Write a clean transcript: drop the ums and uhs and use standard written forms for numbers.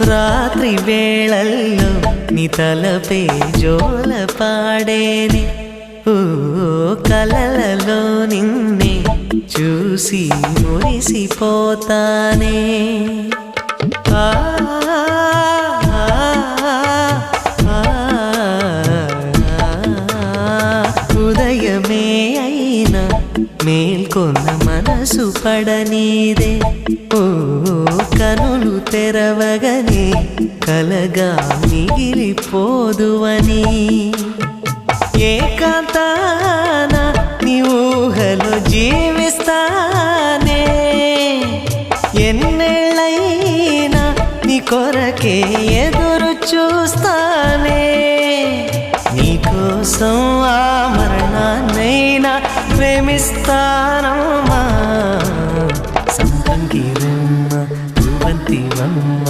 రాత్రి వేళల్లో నీ తలపే జోల పాడేనే ఓ కలలలో నిన్నే చూసి మురిసిపోతానే ఆ ఉదయమే అయినా మేల్కొన్న మనసు పడనీదే ఓ కనులు తెరవగనే కలగా మిగిలిపోదువని ఏకాంతాన నీ ఊహలో జీవిస్తానే ఎన్నేళ్ళైనా నీ కొరకే ఎదురు చూస్తానే నీకోసం ఆ మరణాన్నైనా ప్రేమిస్తానమ్మా సంపంగిరమ్మ రువంతివమ్మ